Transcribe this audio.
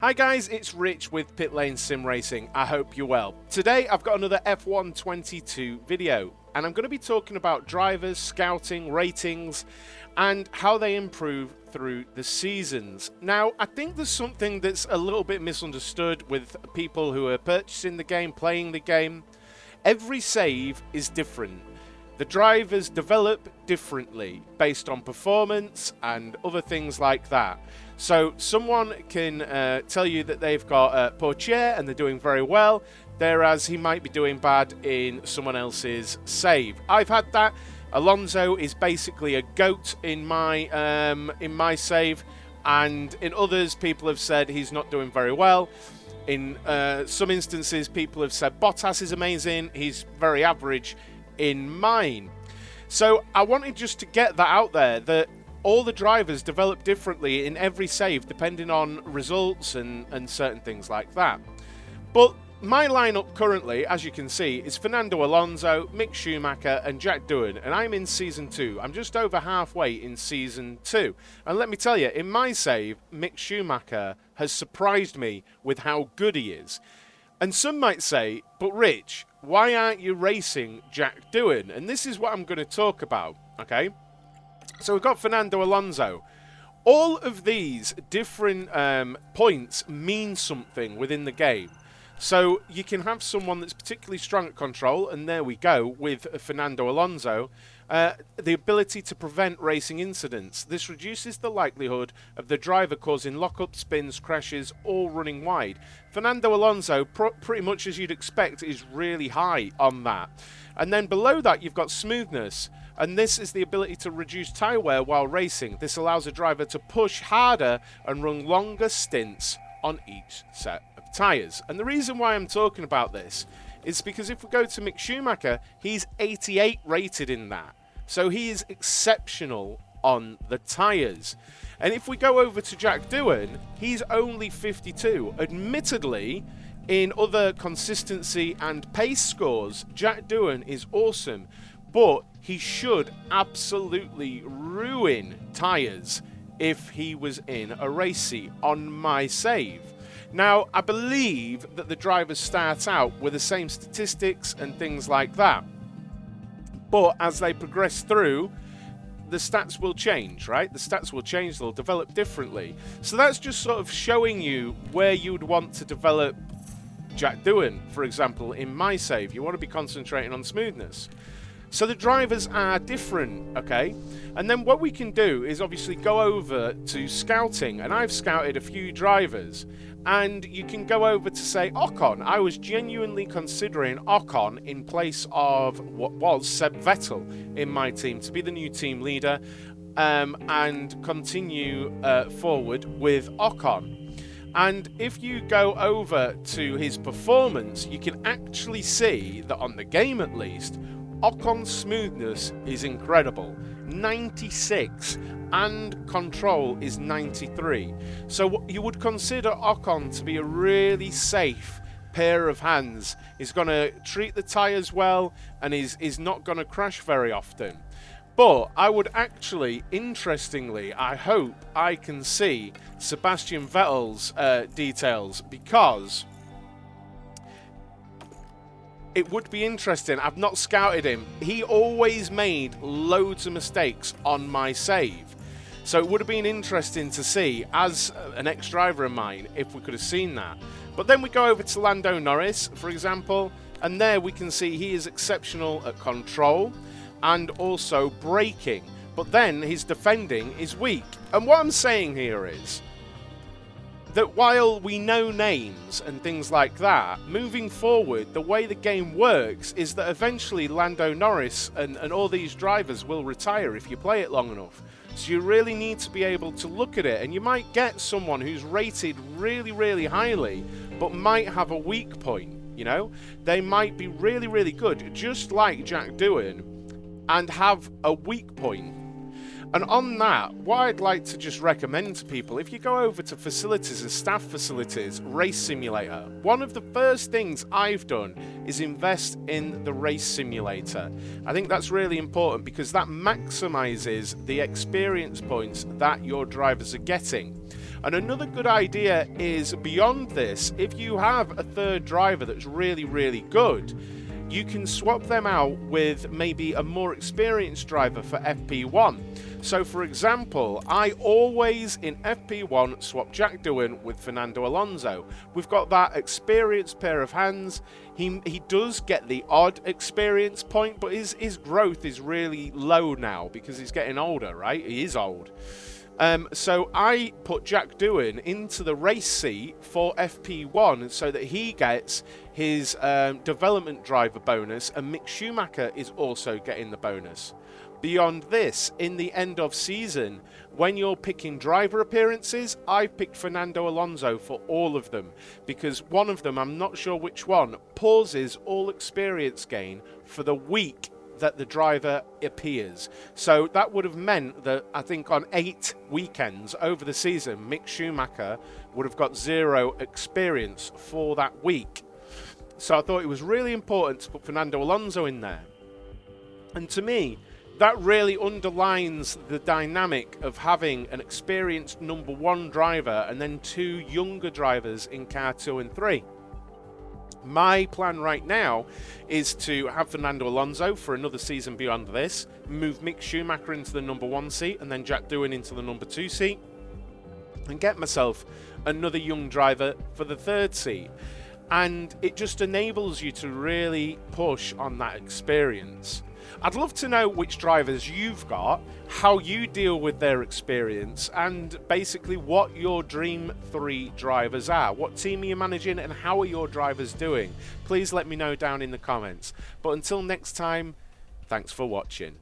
Hi guys, it's Rich with Pit Lane Sim Racing. I hope you're well. Today I've got another F1 22 video and I'm going to be talking about drivers, scouting, ratings and how they improve through the seasons. Now I think there's something that's a little bit misunderstood with people who are purchasing the game, playing the game. Every save is different. The drivers develop differently based on performance and other things like that. So someone can tell you that they've got Porsche and they're doing very well, whereas he might be doing bad in someone else's save. I've had that. Alonso is basically a goat in my save, and in others people have said he's not doing very well. In some instances people have said Bottas is amazing, he's very average in mine. So I wanted just to get that out there, that all the drivers develop differently in every save depending on results and certain things like that. But my lineup currently, as you can see, is Fernando Alonso, Mick Schumacher and Jack Doohan, and I'm in Season 2. I'm just over halfway in Season 2. And let me tell you, in my save, Mick Schumacher has surprised me with how good he is. And some might say, but Rich, why aren't you racing Jack Doohan? And this is what I'm going to talk about, okay? So we've got Fernando Alonso. All of these different points mean something within the game. So you can have someone that's particularly strong at control, and there we go with Fernando Alonso. The ability to prevent racing incidents. This reduces the likelihood of the driver causing lockup, spins, crashes, all running wide. Fernando Alonso, pretty much as you'd expect, is really high on that. And then below that you've got smoothness. And this is the ability to reduce tyre wear while racing. This allows a driver to push harder and run longer stints on each set of tyres. And the reason why I'm talking about this is because if we go to Mick Schumacher, he's 88 rated in that. So he is exceptional on the tyres. And if we go over to Jack Doohan, he's only 52. Admittedly, in other consistency and pace scores, Jack Doohan is awesome. But he should absolutely ruin tyres if he was in a race seat on my save. Now, I believe that the drivers start out with the same statistics and things like that. But as they progress through, the stats will change, right? The stats will change, they'll develop differently. So that's just sort of showing you where you would want to develop Jack Doohan, for example, in my save. You want to be concentrating on smoothness. So the drivers are different, okay? And then what we can do is obviously go over to scouting, and I've scouted a few drivers, and you can go over to say Ocon. I was genuinely considering Ocon in place of what was Seb Vettel in my team to be the new team leader and continue forward with Ocon. And if you go over to his performance, you can actually see that on the game at least, Ocon's smoothness is incredible, 96, and control is 93. So you would consider Ocon to be a really safe pair of hands. He's going to treat the tyres well and is not going to crash very often. But I would actually, interestingly, I hope I can see Sebastian Vettel's details, because it would be interesting. I've not scouted him. He always made loads of mistakes on my save. So it would have been interesting to see, as an ex-driver of mine, if we could have seen that. But then we go over to Lando Norris, for example, and there we can see he is exceptional at control and also braking. But then his defending is weak. And what I'm saying here is that while we know names and things like that, moving forward, the way the game works is that eventually Lando Norris and all these drivers will retire if you play it long enough. So you really need to be able to look at it, and you might get someone who's rated really, really highly, but might have a weak point, you know? They might be really, really good, just like Jack Doohan, and have a weak point. And on that, what I'd like to just recommend to people, if you go over to facilities and staff facilities, race simulator, one of the first things I've done is invest in the race simulator. I think that's really important because that maximizes the experience points that your drivers are getting. And another good idea is, beyond this, if you have a third driver that's really, really good, you can swap them out with maybe a more experienced driver for FP1. So for example, I always in FP1 swap Jack Doohan with Fernando Alonso. We've got that experienced pair of hands. He does get the odd experience point, but his growth is really low now because he's getting older, right? He is old. So I put Jack Doohan into the race seat for FP1 so that he gets his development driver bonus, and Mick Schumacher is also getting the bonus. Beyond this, in the end of season, when you're picking driver appearances, I've picked Fernando Alonso for all of them, because one of them, I'm not sure which one, pauses all experience gain for the week that the driver appears. So that would have meant that I think on 8 weekends over the season, Mick Schumacher would have got 0 experience for that week. So I thought it was really important to put Fernando Alonso in there. And to me, that really underlines the dynamic of having an experienced number 1 driver and then 2 younger drivers in car 2 and 3. My plan right now is to have Fernando Alonso for another season beyond this, move Mick Schumacher into the number 1 seat and then Jack Doohan into the number 2 seat, and get myself another young driver for the 3rd seat. And it just enables you to really push on that experience. I'd love to know which drivers you've got, how you deal with their experience, and basically what your dream 3 drivers are. What team are you managing and how are your drivers doing? Please let me know down in the comments. But until next time, thanks for watching.